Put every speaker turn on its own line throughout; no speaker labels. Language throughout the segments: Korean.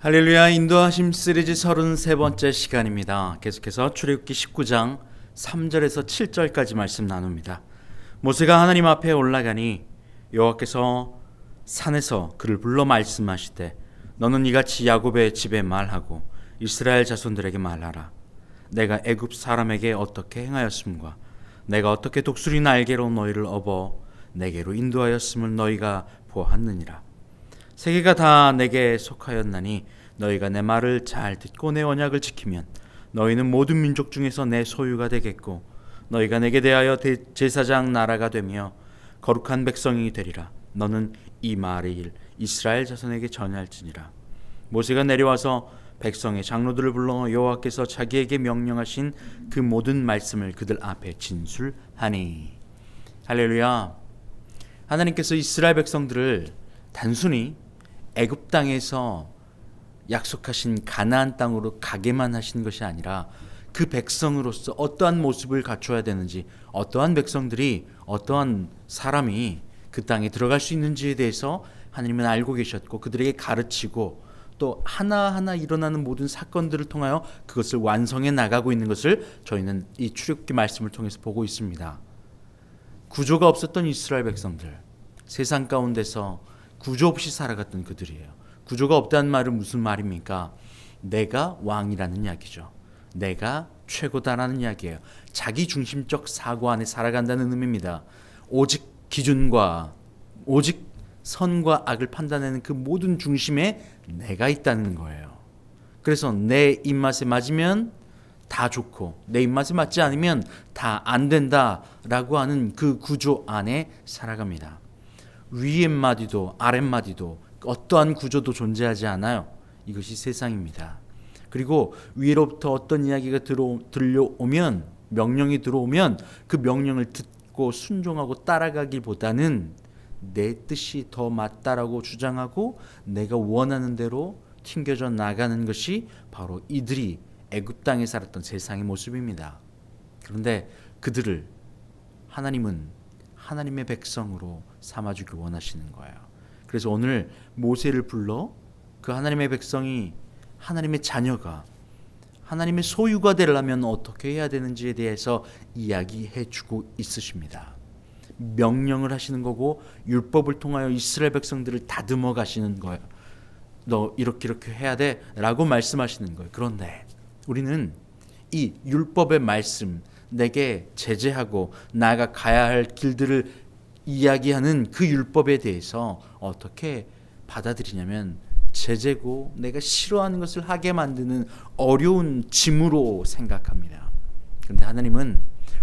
할렐루야. 인도하심 시리즈 33번째 시간입니다. 계속해서 출애굽기 19장 3절에서 7절까지 말씀 나눕니다. 모세가 하나님 앞에 올라가니 여호와께서 산에서 그를 불러 말씀하시되 너는 이같이 야곱의 집에 말하고 이스라엘 자손들에게 말하라. 내가 애굽 사람에게 어떻게 행하였음과 내가 어떻게 독수리 날개로 너희를 업어 내게로 인도하였음을 너희가 보았느니라. 세계가 다 내게 속하였나니 너희가 내 말을 잘 듣고 내 언약을 지키면 너희는 모든 민족 중에서 내 소유가 되겠고 너희가 내게 대하여 제사장 나라가 되며 거룩한 백성이 되리라. 너는 이 말을 이스라엘 자손에게 전할지니라. 모세가 내려와서 백성의 장로들을 불러 여호와께서 자기에게 명령하신 그 모든 말씀을 그들 앞에 진술하니. 할렐루야. 하나님께서 이스라엘 백성들을 단순히 애굽 땅에서 약속하신 가나안 땅으로 가게만 하신 것이 아니라 그 백성으로서 어떠한 모습을 갖춰야 되는지, 어떠한 백성들이, 어떠한 사람이 그 땅에 들어갈 수 있는지에 대해서 하나님은 알고 계셨고 그들에게 가르치고 또 하나하나 일어나는 모든 사건들을 통하여 그것을 완성해 나가고 있는 것을 저희는 이 출애굽기 말씀을 통해서 보고 있습니다. 구조가 없었던 이스라엘 백성들, 세상 가운데서 구조 없이 살아갔던 그들이에요. 구조가 없다는 말은 무슨 말입니까? 내가 왕이라는 이야기죠. 내가 최고다라는 이야기예요. 자기 중심적 사고 안에 살아간다는 의미입니다. 오직 기준과 오직 선과 악을 판단하는 그 모든 중심에 내가 있다는 거예요. 그래서 내 입맛에 맞으면 다 좋고 내 입맛에 맞지 않으면 다 안 된다라고 하는 그 구조 안에 살아갑니다. 위에마디도 아랫마디도 어떠한 구조도 존재하지 않아요. 이것이 세상입니다. 그리고 위로부터 어떤 이야기가 들려오면, 명령이 들어오면 그 명령을 듣고 순종하고 따라가기보다는 내 뜻이 더 맞다라고 주장하고 내가 원하는 대로 튕겨져 나가는 것이 바로 이들이 애굽 땅에 살았던 세상의 모습입니다. 그런데 그들을 하나님은 하나님의 백성으로 삼아주길 원하시는 거예요. 그래서 오늘 모세를 불러 그 하나님의 백성이, 하나님의 자녀가 하나님의 소유가 되려면 어떻게 해야 되는지에 대해서 이야기해 주고 있으십니다. 명령을 하시는 거고 율법을 통하여 이스라엘 백성들을 다듬어 가시는 거예요. 너 이렇게 해야 돼 라고 말씀하시는 거예요. 그런데 우리는 이 율법의 말씀, 내게 제재하고 나아가 가야 할 길들을 이야기하는 그 율법에 대해서 어떻게 받아들이냐면 제재고 내가 싫어하는 것을 하게 만드는 어려운 짐으로 생각합니다. 그런데 하나님은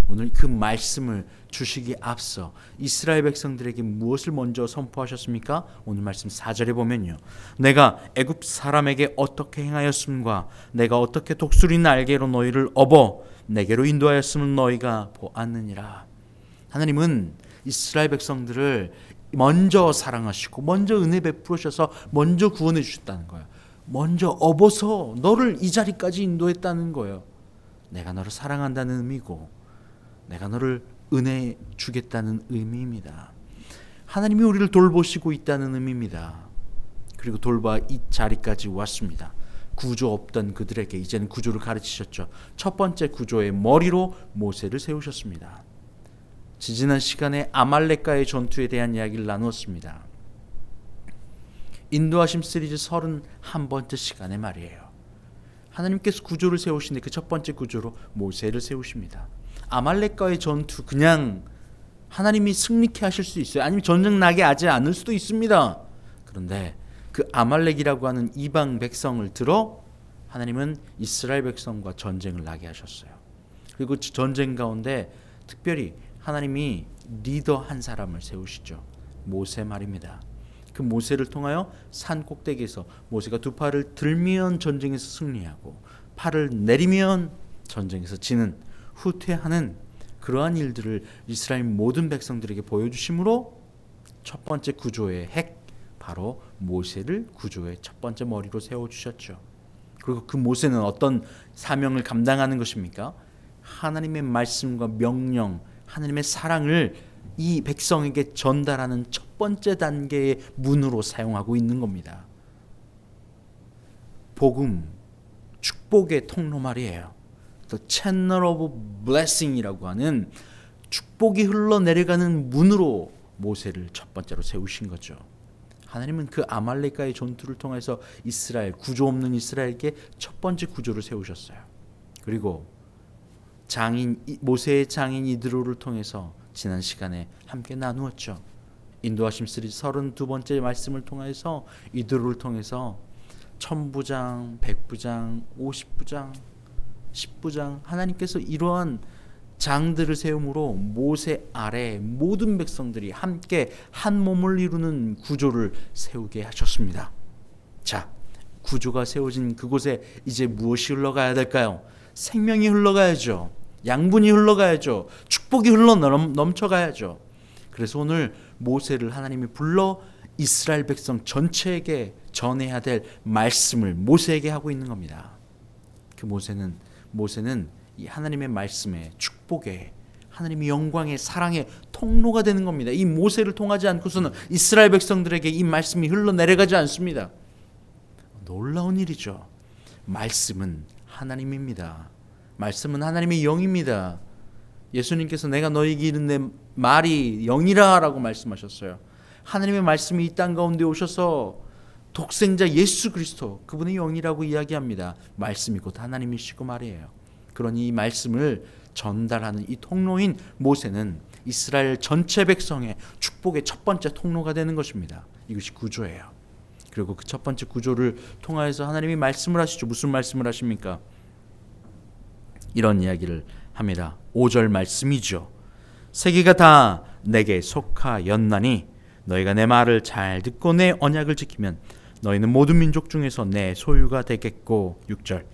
오늘 그 말씀을 주시기에 앞서 이스라엘 백성들에게 무엇을 먼저 선포하셨습니까? 오늘 말씀 4절에 보면요, 내가 애굽 사람에게 어떻게 행하였음과 내가 어떻게 독수리 날개로 너희를 업어 내게로 인도하였음을 너희가 보았느니라. 하나님은 이스라엘 백성들을 먼저 사랑하시고 먼저 은혜 베푸셔서 먼저 구원해 주셨다는 거예요. 먼저 업어서 너를 이 자리까지 인도했다는 거예요. 내가 너를 사랑한다는 의미고 내가 너를 은혜 주겠다는 의미입니다. 하나님이 우리를 돌보시고 있다는 의미입니다. 그리고 돌봐 이 자리까지 왔습니다. 구조 없던 그들에게 이제는 구조를 가르치셨죠. 첫 번째 구조의 머리로 모세를 세우셨습니다. 지지난 시간에 아말렉과의 전투에 대한 이야기를 나누었습니다. 인도하심 시리즈 31번째 시간에 말이에요. 하나님께서 구조를 세우시는데 그 첫 번째 구조로 모세를 세우십니다. 아말렉과의 전투, 그냥 하나님이 승리케 하실 수 있어요. 아니면 전쟁 나게 하지 않을 수도 있습니다. 그런데 그 아말렉이라고 하는 이방 백성을 들어 하나님은 이스라엘 백성과 전쟁을 나게 하셨어요. 그리고 전쟁 가운데 특별히 하나님이 리더 한 사람을 세우시죠. 모세 말입니다. 그 모세를 통하여 산 꼭대기에서 모세가 두 팔을 들면 전쟁에서 승리하고 팔을 내리면 전쟁에서 지는, 후퇴하는 그러한 일들을 이스라엘 모든 백성들에게 보여주심으로 첫 번째 구조의 핵, 바로 모세를 구조의 첫 번째 머리로 세워주셨죠. 그리고 그 모세는 어떤 사명을 감당하는 것입니까? 하나님의 말씀과 명령, 하나님의 사랑을 이 백성에게 전달하는 첫 번째 단계의 문으로 사용하고 있는 겁니다. 복음, 축복의 통로 말이에요. The Channel of Blessing이라고 하는 축복이 흘러내려가는 문으로 모세를 첫 번째로 세우신 거죠. 하나님은 그 아말렉과의 전투를 통해서 이스라엘, 구조 없는 이스라엘에게 첫 번째 구조를 세우셨어요. 그리고 모세의 장인 이드로를 통해서 지난 시간에 함께 나누었죠. 인도하심 시리즈 32번째 말씀을 통해서 이드로를 통해서 천부장, 백부장, 50부장, 10부장 하나님께서 이러한 장들을 세움으로 모세 아래 모든 백성들이 함께 한 몸을 이루는 구조를 세우게 하셨습니다. 자, 구조가 세워진 그곳에 이제 무엇이 흘러가야 될까요? 생명이 흘러가야죠. 양분이 흘러가야죠. 축복이 넘쳐가야죠. 그래서 오늘 모세를 하나님이 불러 이스라엘 백성 전체에게 전해야 될 말씀을 모세에게 하고 있는 겁니다. 그 모세는 이 하나님의 말씀에 축복에 하나님의 영광의 사랑의 통로가 되는 겁니다. 이 모세를 통하지 않고서는 이스라엘 백성들에게 이 말씀이 흘러내려가지 않습니다. 놀라운 일이죠. 말씀은 하나님입니다. 말씀은 하나님의 영입니다. 예수님께서 내가 너희에게 이른 내 말이 영이라 라고 말씀하셨어요. 하나님의 말씀이 이 땅 가운데 오셔서 독생자 예수 그리스도 그분의 영이라고 이야기합니다. 말씀이 곧 하나님이시고 말이에요. 그러니 이 말씀을 전달하는 이 통로인 모세는 이스라엘 전체 백성의 축복의 첫 번째 통로가 되는 것입니다. 이것이 구조예요. 그리고 그 첫 번째 구조를 통하여서 하나님이 말씀을 하시죠. 무슨 말씀을 하십니까? 이런 이야기를 합니다. 5절 말씀이죠. 세계가 다 내게 속하였나니 너희가 내 말을 잘 듣고 내 언약을 지키면 너희는 모든 민족 중에서 내 소유가 되겠고 6절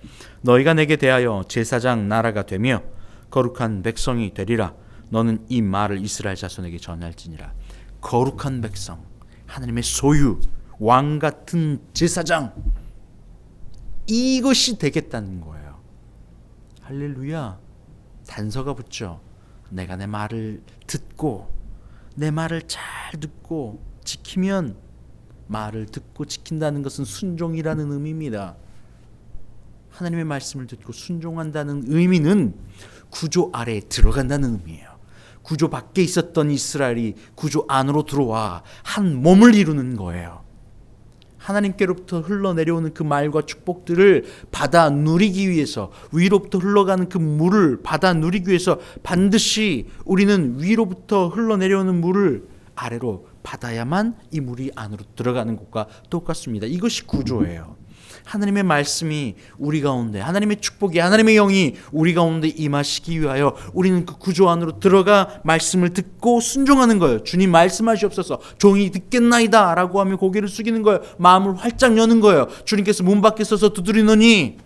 너희가 내게 대하여 제사장 나라가 되며 거룩한 백성이 되리라. 너는 이 말을 이스라엘 자손에게 전할지니라. 거룩한 백성, 하나님의 소유, 왕 같은 제사장, 이것이 되겠다는 거예요. 할렐루야. 단서가 붙죠. 내가 내 말을 듣고 내 말을 잘 듣고 지키면, 말을 듣고 지킨다는 것은 순종이라는 의미입니다. 하나님의 말씀을 듣고 순종한다는 의미는 구조 아래에 들어간다는 의미예요. 구조 밖에 있었던 이스라엘이 구조 안으로 들어와 한 몸을 이루는 거예요. 하나님께로부터 흘러내려오는 그 말과 축복들을 받아 누리기 위해서, 위로부터 흘러가는 그 물을 받아 누리기 위해서 반드시 우리는 위로부터 흘러내려오는 물을 아래로 받아야만 이 물이 안으로 들어가는 것과 똑같습니다. 이것이 구조예요. 하나님의 말씀이 우리 가운데, 하나님의 축복이, 하나님의 영이 우리 가운데 임하시기 위하여 우리는 그 구조 안으로 들어가 말씀을 듣고 순종하는 거예요. 주님 말씀하시옵소서, 종이 듣겠나이다 라고 하며 고개를 숙이는 거예요. 마음을 활짝 여는 거예요. 주님께서 문 밖에 서서 두드리노니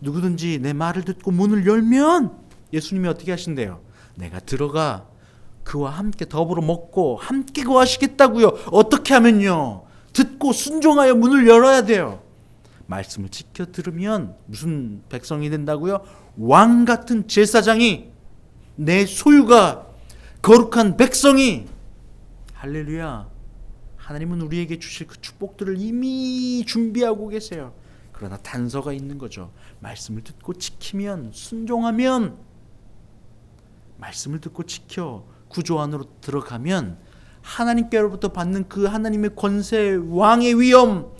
누구든지 내 말을 듣고 문을 열면, 예수님이 어떻게 하신대요? 내가 들어가 그와 함께 더불어 먹고 함께 거하시겠다고요. 어떻게 하면요? 듣고 순종하여 문을 열어야 돼요. 말씀을 지켜 들으면 무슨 백성이 된다고요? 왕 같은 제사장이, 내 소유가, 거룩한 백성이. 할렐루야. 하나님은 우리에게 주실 그 축복들을 이미 준비하고 계세요. 그러나 단서가 있는 거죠. 말씀을 듣고 지키면, 순종하면, 말씀을 듣고 지켜 구조 안으로 들어가면 하나님께로부터 받는 그 하나님의 권세, 왕의 위엄,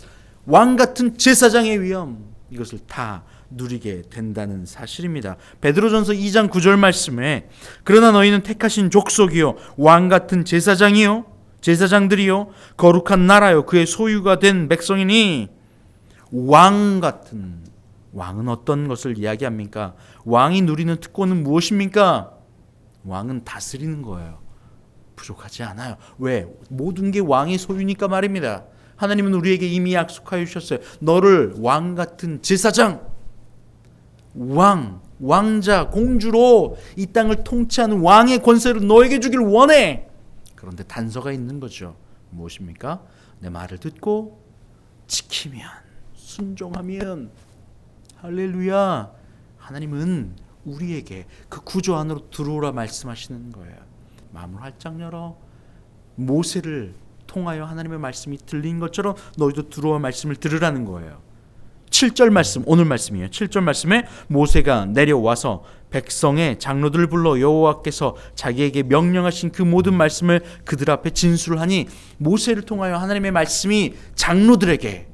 왕 같은 제사장의 위엄, 이것을 다 누리게 된다는 사실입니다. 베드로전서 2장 9절 말씀에 그러나 너희는 택하신 족속이요 왕 같은 제사장이요 제사장들이요 거룩한 나라요 그의 소유가 된 백성이니. 왕 같은, 왕은 어떤 것을 이야기합니까? 왕이 누리는 특권은 무엇입니까? 왕은 다스리는 거예요. 부족하지 않아요. 왜? 모든 게 왕의 소유니까 말입니다. 하나님은 우리에게 이미 약속하여 주셨어요. 너를 왕 같은 제사장, 왕자, 공주로 이 땅을 통치하는 왕의 권세를 너에게 주길 원해. 그런데 단서가 있는 거죠. 무엇입니까? 내 말을 듣고 지키면, 순종하면. 할렐루야. 하나님은 우리에게 그 구조 안으로 들어오라 말씀하시는 거예요. 마음을 활짝 열어 모세를 통하여 하나님의 말씀이 들린 것처럼 너희도 들어와 말씀을 들으라는 거예요. 7절 말씀, 오늘 말씀이에요. 7절 말씀에 모세가 내려와서 백성의 장로들을 불러 여호와께서 자기에게 명령하신 그 모든 말씀을 그들 앞에 진술을 하니, 모세를 통하여 하나님의 말씀이 장로들에게,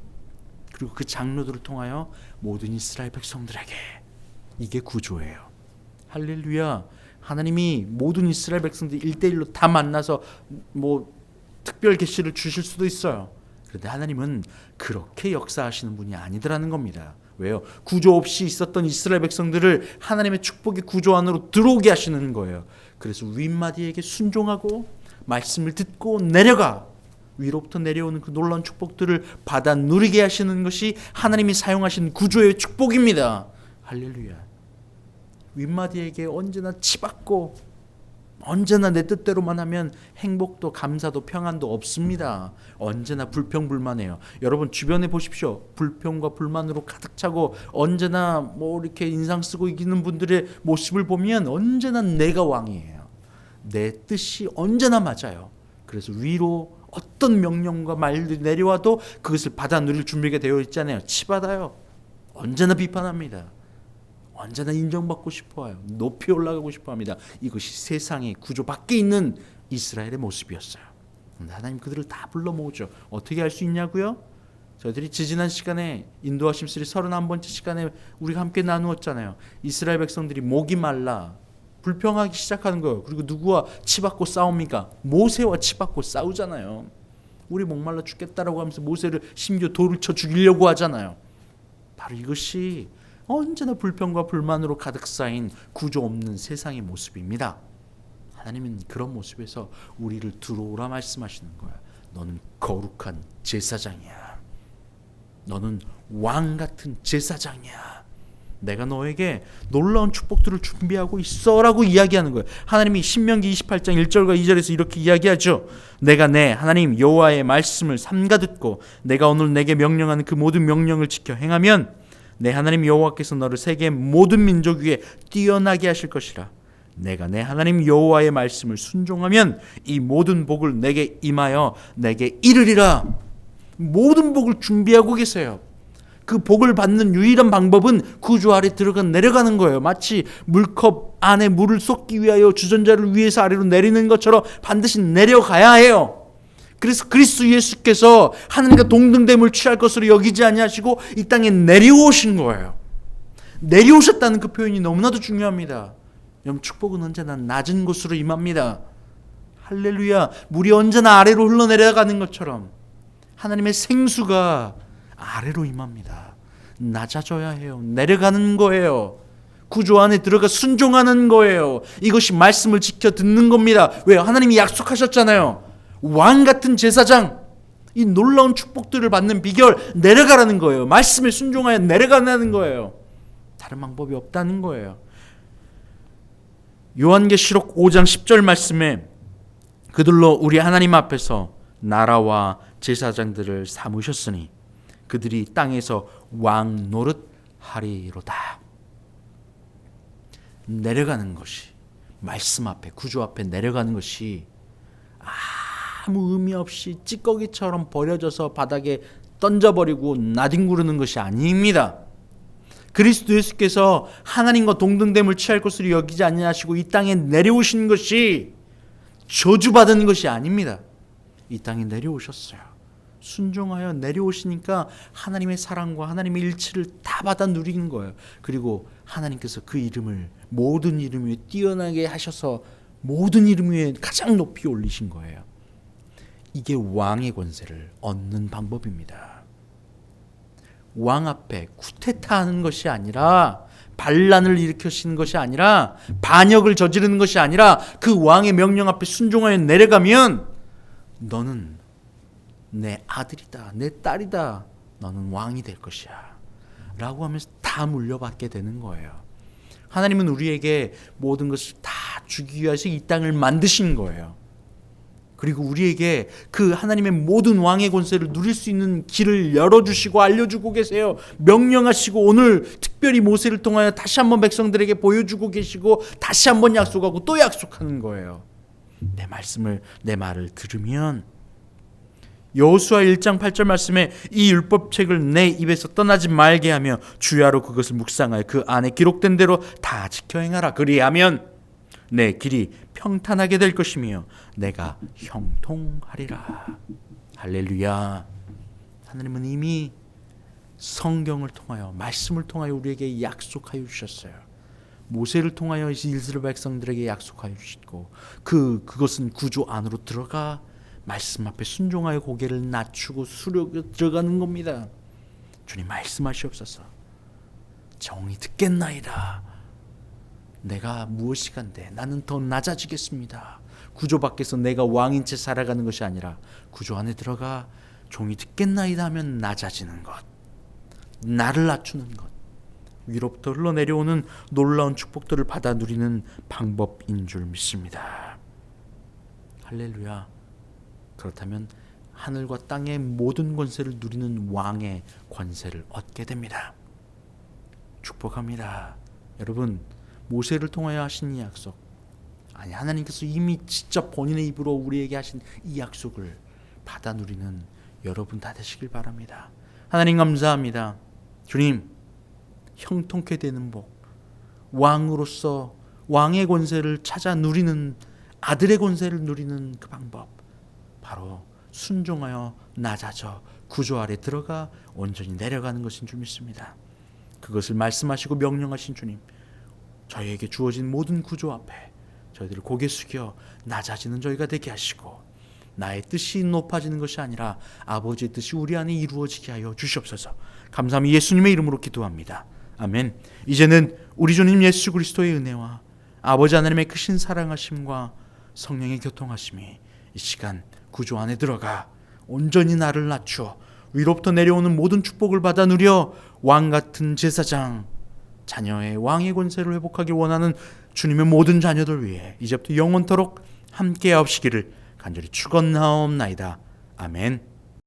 그리고 그 장로들을 통하여 모든 이스라엘 백성들에게, 이게 구조예요. 할렐루야. 하나님이 모든 이스라엘 백성들 1대1로 다 만나서 특별 계시를 주실 수도 있어요. 그런데 하나님은 그렇게 역사하시는 분이 아니더라는 겁니다. 왜요? 구조 없이 있었던 이스라엘 백성들을 하나님의 축복의 구조 안으로 들어오게 하시는 거예요. 그래서 윗마디에게 순종하고 말씀을 듣고 내려가 위로부터 내려오는 그 놀라운 축복들을 받아 누리게 하시는 것이 하나님이 사용하신 구조의 축복입니다. 할렐루야. 윗마디에게 언제나 치받고 언제나 내 뜻대로만 하면 행복도 감사도 평안도 없습니다. 언제나 불평불만해요. 여러분 주변에 보십시오. 불평과 불만으로 가득 차고 언제나 이렇게 인상 쓰고 이기는 분들의 모습을 보면 언제나 내가 왕이에요. 내 뜻이 언제나 맞아요. 그래서 위로 어떤 명령과 말들이 내려와도 그것을 받아 누릴 준비가 되어 있잖아요. 치받아요. 언제나 비판합니다. 언제나 인정받고 싶어요. 높이 올라가고 싶어합니다. 이것이 세상의 구조 밖에 있는 이스라엘의 모습이었어요. 그런데 하나님 그들을 다 불러 모으죠. 어떻게 할 수 있냐고요? 저희들이 지지난 시간에 인도하심 31번째 시간에 우리가 함께 나누었잖아요. 이스라엘 백성들이 목이 말라 불평하기 시작하는 거예요. 그리고 누구와 치받고 싸웁니까? 모세와 치받고 싸우잖아요. 우리 목말라 죽겠다라고 하면서 모세를 심지어 돌을 쳐 죽이려고 하잖아요. 바로 이것이 언제나 불평과 불만으로 가득 쌓인 구조 없는 세상의 모습입니다. 하나님은 그런 모습에서 우리를 들어오라 말씀하시는 거야. 너는 거룩한 제사장이야. 너는 왕 같은 제사장이야. 내가 너에게 놀라운 축복들을 준비하고 있어라고 이야기하는 거예요. 하나님이 신명기 28장 1절과 2절에서 이렇게 이야기하죠. 내가 내 하나님 여호와의 말씀을 삼가 듣고 내가 오늘 내게 명령하는 그 모든 명령을 지켜 행하면 내 하나님 여호와께서 너를 세계 모든 민족 위에 뛰어나게 하실 것이라. 내가 내 하나님 여호와의 말씀을 순종하면 이 모든 복을 내게 임하여 내게 이르리라. 모든 복을 준비하고 계세요. 그 복을 받는 유일한 방법은 구조 아래 내려가는 거예요. 마치 물컵 안에 물을 쏟기 위하여 주전자를 위에서 아래로 내리는 것처럼 반드시 내려가야 해요. 그래서 그리스도 예수께서 하나님과 동등됨을 취할 것으로 여기지 아니하시고 이 땅에 내려오신 거예요. 내려오셨다는 그 표현이 너무나도 중요합니다. 여러분 축복은 언제나 낮은 곳으로 임합니다. 할렐루야. 물이 언제나 아래로 흘러내려가는 것처럼 하나님의 생수가 아래로 임합니다. 낮아져야 해요. 내려가는 거예요. 구조 안에 들어가 순종하는 거예요. 이것이 말씀을 지켜 듣는 겁니다. 왜요? 하나님이 약속하셨잖아요. 왕 같은 제사장, 이 놀라운 축복들을 받는 비결 내려가라는 거예요. 말씀에 순종하여 내려가는 거예요. 다른 방법이 없다는 거예요. 요한계시록 5장 10절 말씀에 그들로 우리 하나님 앞에서 나라와 제사장들을 삼으셨으니 그들이 땅에서 왕 노릇 하리로다. 내려가는 것이, 말씀 앞에, 구조 앞에 내려가는 것이 아무 의미 없이 찌꺼기처럼 버려져서 바닥에 던져버리고 나뒹구르는 것이 아닙니다. 그리스도 예수께서 하나님과 동등됨을 취할 것으로 여기지 아니하시고 이 땅에 내려오신 것이 저주받은 것이 아닙니다. 이 땅에 내려오셨어요. 순종하여 내려오시니까 하나님의 사랑과 하나님의 일치를 다 받아 누리는 거예요. 그리고 하나님께서 그 이름을 모든 이름 위에 뛰어나게 하셔서 모든 이름 위에 가장 높이 올리신 거예요. 이게 왕의 권세를 얻는 방법입니다. 왕 앞에 쿠데타하는 것이 아니라, 반란을 일으키시는 것이 아니라, 반역을 저지르는 것이 아니라 그 왕의 명령 앞에 순종하여 내려가면 너는 내 아들이다, 내 딸이다, 너는 왕이 될 것이야 라고 하면서 다 물려받게 되는 거예요. 하나님은 우리에게 모든 것을 다 주기 위해서 이 땅을 만드신 거예요. 그리고 우리에게 그 하나님의 모든 왕의 권세를 누릴 수 있는 길을 열어주시고 알려주고 계세요. 명령하시고 오늘 특별히 모세를 통하여 다시 한번 백성들에게 보여주고 계시고 다시 한번 약속하고 또 약속하는 거예요. 내 말을 들으면 여호수아 1장 8절 말씀에 이 율법책을 내 입에서 떠나지 말게 하며 주야로 그것을 묵상하여 그 안에 기록된 대로 다 지켜 행하라. 그리하면 내 길이 평탄하게 될 것이며 내가 형통하리라. 할렐루야. 하나님은 이미 성경을 통하여 말씀을 통하여 우리에게 약속하여 주셨어요. 모세를 통하여 이스라엘 백성들에게 약속하여 주시고 그것은 구조 안으로 들어가 말씀 앞에 순종하여 고개를 낮추고 수력에 들어가는 겁니다. 주님 말씀하시옵소서. 정이 듣겠나이다. 내가 무엇이간데 나는 더 낮아지겠습니다. 구조 밖에서 내가 왕인 채 살아가는 것이 아니라 구조 안에 들어가 종이 듣겠나이다 하면 낮아지는 것, 나를 낮추는 것, 위로부터 흘러내려오는 놀라운 축복들을 받아 누리는 방법인 줄 믿습니다. 할렐루야. 그렇다면 하늘과 땅의 모든 권세를 누리는 왕의 권세를 얻게 됩니다. 축복합니다. 여러분, 모세를 통하여 하신 이 약속, 아니 하나님께서 이미 직접 본인의 입으로 우리에게 하신 이 약속을 받아 누리는 여러분 다 되시길 바랍니다. 하나님 감사합니다. 주님, 형통케 되는 복, 왕으로서 왕의 권세를 찾아 누리는, 아들의 권세를 누리는 그 방법, 바로 순종하여 낮아져 구조 아래 들어가 온전히 내려가는 것인 줄 믿습니다. 그것을 말씀하시고 명령하신 주님, 저희에게 주어진 모든 구조 앞에 저희들을 고개 숙여 낮아지는 저희가 되게 하시고 나의 뜻이 높아지는 것이 아니라 아버지의 뜻이 우리 안에 이루어지게 하여 주시옵소서. 감사함이 예수님의 이름으로 기도합니다. 아멘. 이제는 우리 주님 예수 그리스도의 은혜와 아버지 하나님의 크신 사랑하심과 성령의 교통하심이 이 시간 구조 안에 들어가 온전히 나를 낮추어 위로부터 내려오는 모든 축복을 받아 누려 왕같은 제사장, 자녀의 왕의 권세를 회복하기 원하는 주님의 모든 자녀들 위해 이제부터 영원토록 함께 하옵시기를 간절히 축원하옵나이다. 아멘.